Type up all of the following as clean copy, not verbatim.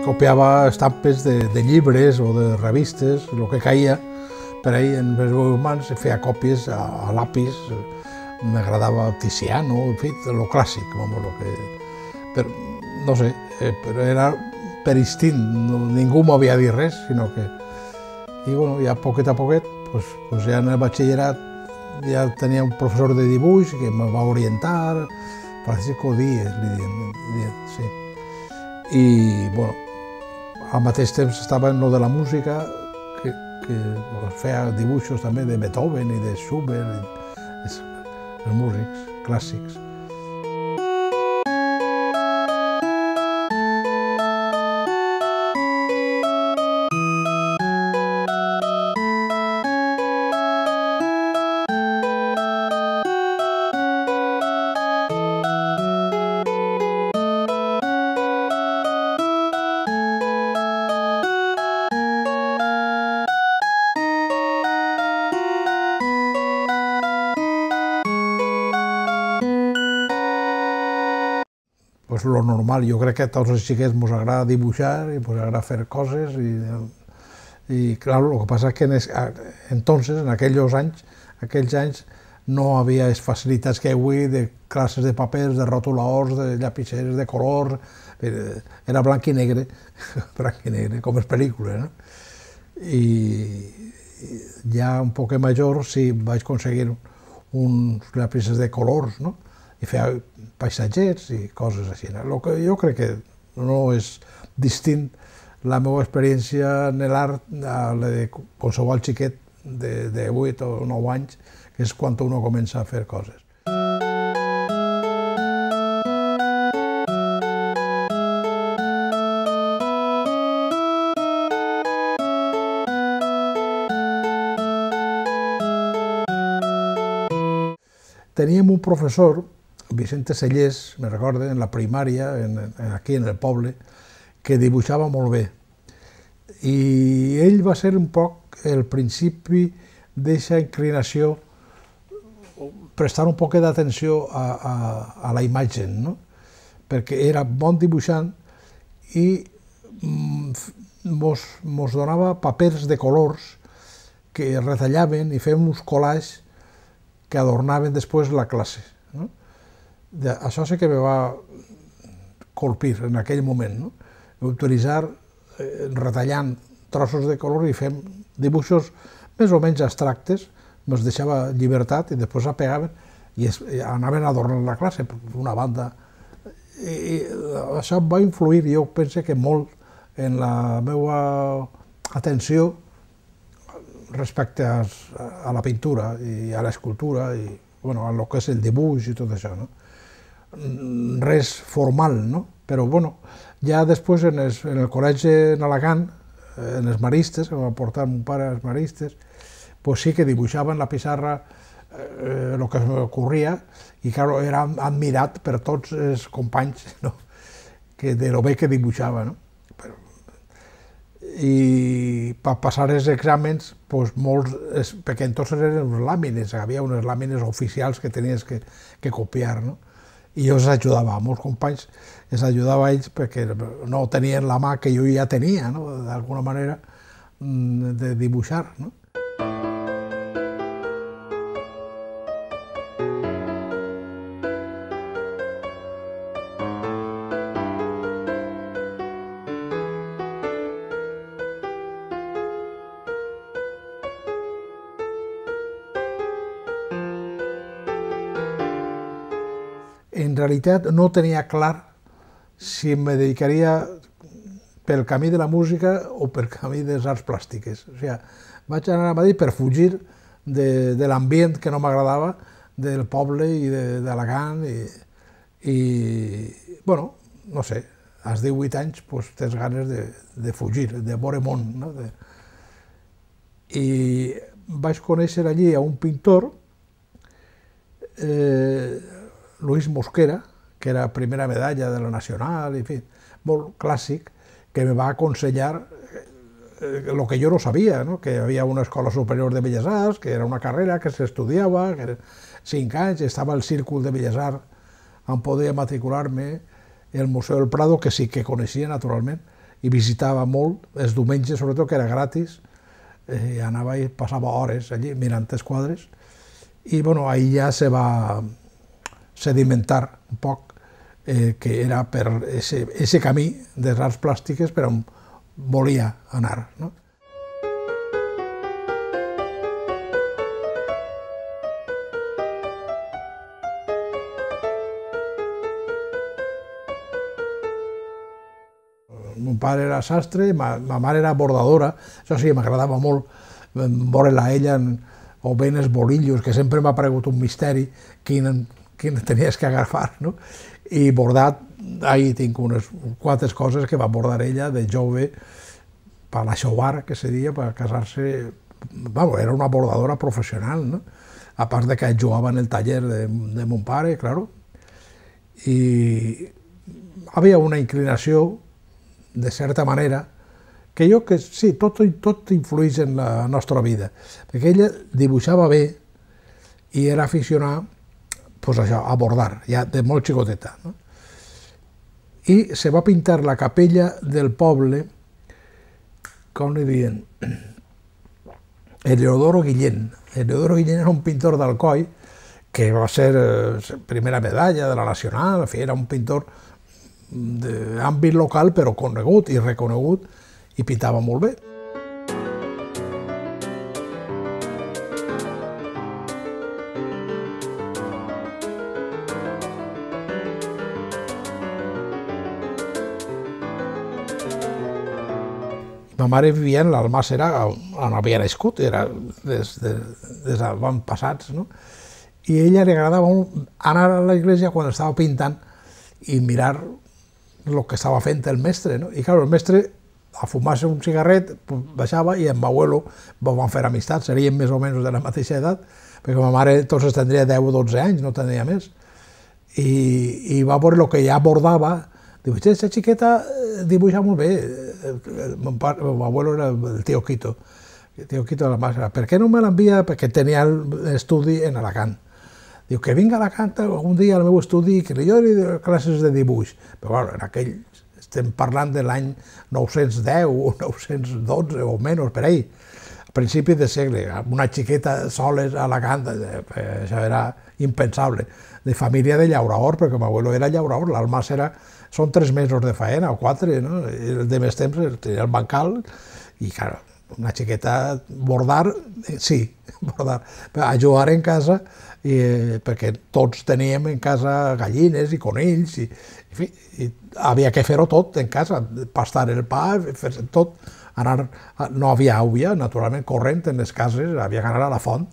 copiava estampes de llibres o de revistes, el que caia per ahí en les meves mans, feia còpies a lápiz, m'agradava Tiziano, en fi, lo clàssic, però no sé, però era per instint, ningú m'havia dit res, sinó que... I bueno, ja poquet a poquet, pues ja en el batxillerat ja tenia un professor de dibuix que me va orientar, Francisco Díez, li deien, sí. I, bueno, al mateix temps estava en lo de la música, que feia dibuixos també de Beethoven i de Schubert, els músics clàssics. Pues lo normal, jo crec que a tots els xiquets ens agrada dibuixar i ens agrada fer coses i claro, lo que passa és que entonces, en aquells anys no havia les facilitats que hi ha avui de classes de papers, de rotuladors, de llapiceres de color, era blanc i negre, com les pel·lícules, no? I ja un poc major sí vaig aconseguir uns llapices de colors, no? I feia paisatgets i coses així. El que jo crec que no és distint la meva experiència en l'art a la de qualsevol xiquet de 8 o 9 anys, que és quan uno comença a fer coses. Teníem un professor, Vicente Sellés, me recordo, en la primària, aquí en el poble, que dibuixava molt bé. I ell va ser un poc el principi d'aquesta inclinació, prestar un poc d'atenció a la imatge, no? Perquè era bon dibuixant i mos donava papers de colors que retallaven i feien uns collages que adornaven després la classe. Això sí que me va colpir en aquell moment, no? Utilitzar, retallant trossos de color i fem dibuixos més o menys abstractes, ens deixava llibertat i després apegaven i anaven adornant la classe per una banda. I això va influir, jo penso que molt, en la meva atenció respecte a la pintura i a l'escultura i a lo que és el dibuix i tot això, no? Res formal, no? Però, bueno, ja després en el col·legi en Alacant, en els maristes, que em va portar mon pare als maristes, pues sí que dibuixava en la pissarra el que m'ocorria i, clar, era admirat per tots els companys, no? De lo bé que dibuixava, no? I per passar els exàmens, molts, perquè entonces eren les làmines, hi havia unes làmines oficials que tenies que copiar, no? I jo els ajudava, molts companys els ajudava a ells perquè no tenien la mà que jo ja tenia, d'alguna manera, de dibuixar, no? En realitat no tenia clar si em dedicaria pel camí de la música o pel camí de les arts plàstiques. O sigui, vaig anar a Madrid per fugir de l'ambient que no m'agradava, del poble i d'Alacant i, bueno, no sé, als 18 anys tens ganes de fugir, de veure món, no? I vaig conèixer allí a un pintor, Luis Mosquera, que era primera medalla de la Nacional, en fi, molt clàssic, que me va aconsellar el que jo no sabia, que hi havia una escola superior de Belles Arts, que era una carrera que s'estudiava, que eren 5 anys, estava el Círcul de Belles Arts on podia matricular-me, el Museu del Prado, que sí que coneixia naturalment, i visitava molt, els diumenges sobretot, que era gratis, i anava i passava hores allí mirant els quadres, i bueno, ahí ja se va sedimentar un poc que era per ese camí de les arts plàstiques per on volia anar, no? Mon pare era sastre, ma mare era bordadora, això sí, m'agradava molt veure-la a ella o ben els bolillos, que sempre m'ha paregut un misteri quin tenies que agafar, no? I bordat, ahí tinc unes 4 coses que va bordar ella de jove per la xovar, que se deia, per casar-se. Vamos, era una bordadora professional, no? A part de que jugava en el taller de mon pare, claro. I havia una inclinació, de certa manera, que jo que sí, tot influeix en la nostra vida, perquè ella dibuixava bé i era aficionada pues això, a bordar, ja de molt xicoteta, no? I se va pintar la capella del poble, com li diuen, Eleodoro Guillén. Eleodoro Guillén era un pintor d'Alcoi que va ser primera medalla de la Nacional, en fi, era un pintor d'àmbit local però conegut i reconegut i pintava molt bé. Ma mare vivia en l'Almàssera, on havia nascut, era des d'avantpassats, no? I a ella li agradava molt anar a l'església quan estava pintant i mirar el que estava fent el mestre, no? I clar, el mestre, a fumar-se un cigarret, baixava i amb l'abuelo van fer amistat, serien més o menys de la mateixa edat, perquè ma mare entonces tindria 10 o 12 anys, no tenia més. I va veure el que ja bordava, diu, aquesta xiqueta dibuixa molt bé. L'abuelo era el tío Quito de la Màscara. Per què no me l'envia? Perquè tenia l'estudi en Alacant. Diu, que vinga a Alacant algun dia al meu estudi i que li doni classes de dibuix. Però bueno, en aquell, estem parlant de l'any 910 o 912 o menys, per ahí, a principi de segle, una xiqueta soles a Alacant, això era impensable. De família de llaurador, perquè l'abuelo era llaurador, l'Almàssera són 3 mesos de faena, o 4, no? I de més temps tenia el bancal, i clar, una xiqueta bordar, sí, bordar, a jugar en casa, perquè tots teníem en casa gallines i conills, i havia que fer-ho tot en casa, pastar el pa, fer tot, anar, no havia àvia, naturalment, corrent en les cases, havia que anar a la font.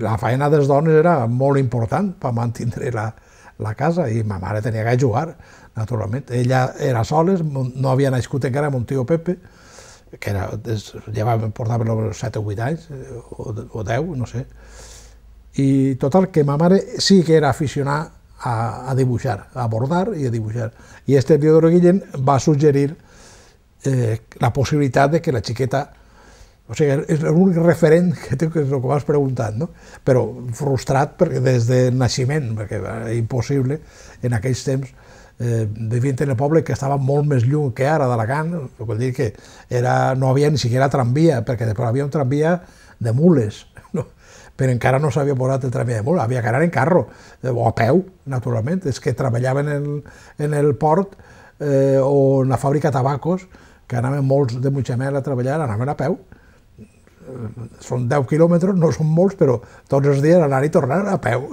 La feina de les dones era molt important per mantenir la casa, i ma mare tenia que jugar, naturalment. Ella era soles, no havia nascut encara amb un tio Pepe, que portava 7 o 8 anys, o 10, no sé. I total, que ma mare sí que era aficionada a dibuixar, a bordar i a dibuixar. I Eleodoro Guillén va suggerir la possibilitat de que la xiqueta, o sigui, és l'únic referent que té, que és el que m'has preguntat, no? Però frustrat perquè des de naixement, perquè era impossible en aquells temps, vivint en el poble que estava molt més lluny que ara d'Alacant, vol dir que no havia ni siquiera tramvia, perquè després havia un tramvia de mules, no? Però encara no s'havia posat el tramvia de mules, havia que anar en carro, o a peu, naturalment. És que treballaven en el port o en la fàbrica de tabacos, que anaven molts de Mutxamel a treballar, anaven a peu. Són 10 quilòmetres, no són molts, però tots els dies anar i tornar a peu.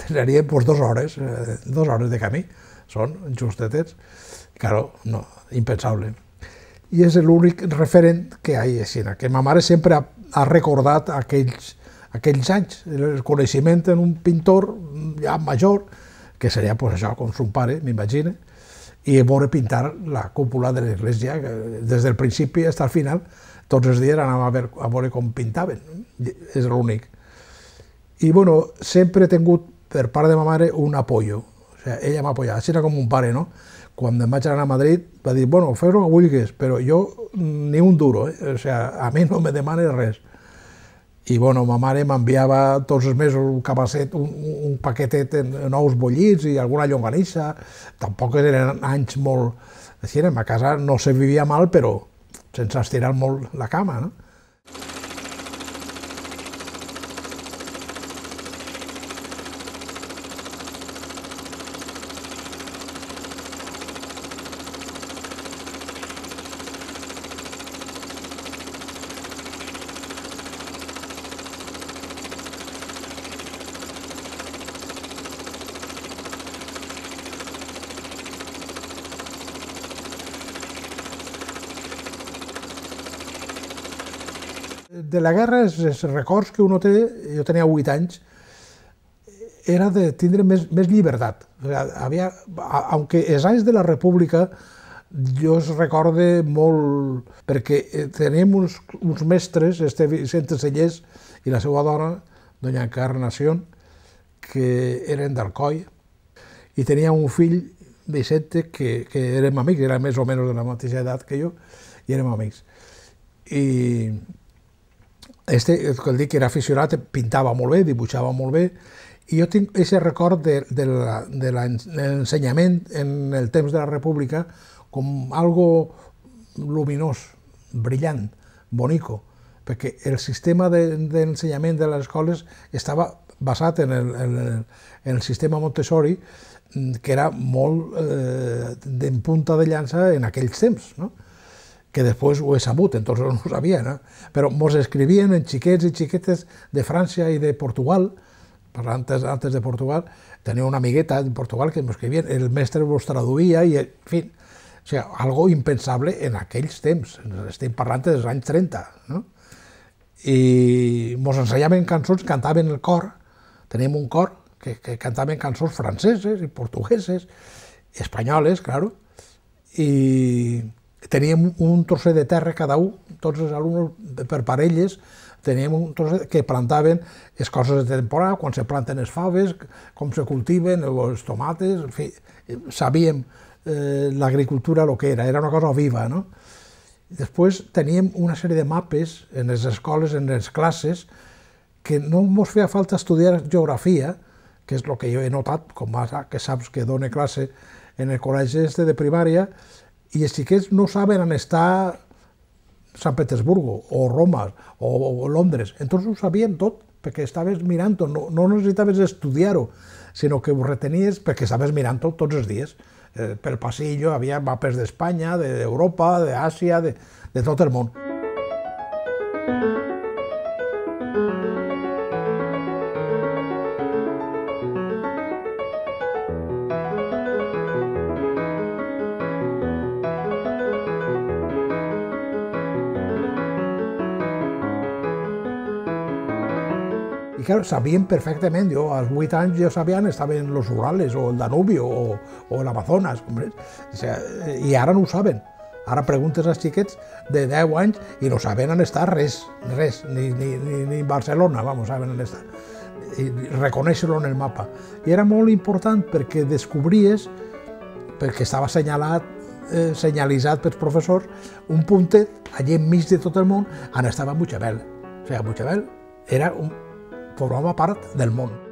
Serien 2 hores, 2 hores de camí. Són justetets. Claro, no, impensable. I és l'únic referent que hi ha, que ma mare sempre ha recordat aquells anys, el coneixement en un pintor ja major, que seria pues, això, com son pare, m'imagino, i veure pintar la cúpula de l'església, des del principi fins al final, tots els dies anàvem a veure com pintaven, és l'únic. I bueno, sempre he tingut per part de ma mare un apoyo, o sigui, ella m'ha apoyat, així era com un pare, no? Quan em vaig anar a Madrid va dir, bueno, fes el que vulguis, però jo ni un duro, o sigui, a mi no me demanes res. I bueno, ma mare m'enviava tots els mesos un cabasset, un paquetet en nous bullits i alguna llonganissa. Tampoc eren anys molt Així, en ma casa no se vivia mal, però sense estirar molt la cama, no? De la guerra, els records que uno té, jo tenia 8 anys, era de tindre més llibertat. Aunque els anys de la República jo els recorde molt, perquè teníem uns mestres, Vicente Sellers i la seva dona, doña Encarnación, que eren d'Alcoi, i tenia un fill, Vicente, que érem amics, era més o menys de la mateixa edat que jo, i érem amics. I el dic que era aficionat, pintava molt bé, dibuixava molt bé, i jo tinc aquest record de l'ensenyament en el temps de la República com algo luminós, brillant, bonico, perquè el sistema d'ensenyament de les escoles estava basat en el sistema Montessori, que era molt en punta de llança en aquells temps, no? Que després ho he sabut, entonces no ho sabia, no? Però mos escrivien en xiquets i xiquetes de França i de Portugal, antes de Portugal, tenia una amigueta de Portugal que m'escrivien, el mestre vos traduïa, i, en fi, o sigui, algo impensable en aquells temps, estem parlant dels anys 30, no? I mos ensenyaven cançons, cantaven el cor, teníem un cor que cantaven cançons franceses i portugueses, espanyoles, claro, i teníem un trosset de terra cada un, tots els alumnes per parelles, teníem un trosset que plantaven les coses de temporada, quan se planten les faves, com se cultiven, els tomates, en fi, sabíem l'agricultura el que era una cosa viva, no? Després teníem una sèrie de mapes en les escoles, en les classes, que no ens feia falta estudiar geografia, que és el que jo he notat, com ara que saps que dono classe en el col·legi de primària, i els xiquets no saben on està Sant Petersburgo, o Roma, o Londres. Entonces ho sabien tot, perquè estaves mirant-ho, no necessitaves estudiar-ho, sinó que ho retenies perquè estaves mirant-ho tots els dies. Pel passillo hi havia mapes d'Espanya, d'Europa, d'Àsia, de tot el món. I clar, sabien perfectament, jo als 8 anys ja sabia on estaven els Urales, o el Danubio, o l'Amazones, i ara no ho saben. Ara preguntes als xiquets de 10 anys i no saben on està res, ni Barcelona, saben on està. I reconèixer-lo en el mapa. I era molt important perquè descobries, perquè estava senyalitzat pels professors, un puntet allà enmig de tot el món on estava Buchabel. O sigui, Buchabel formava part del món.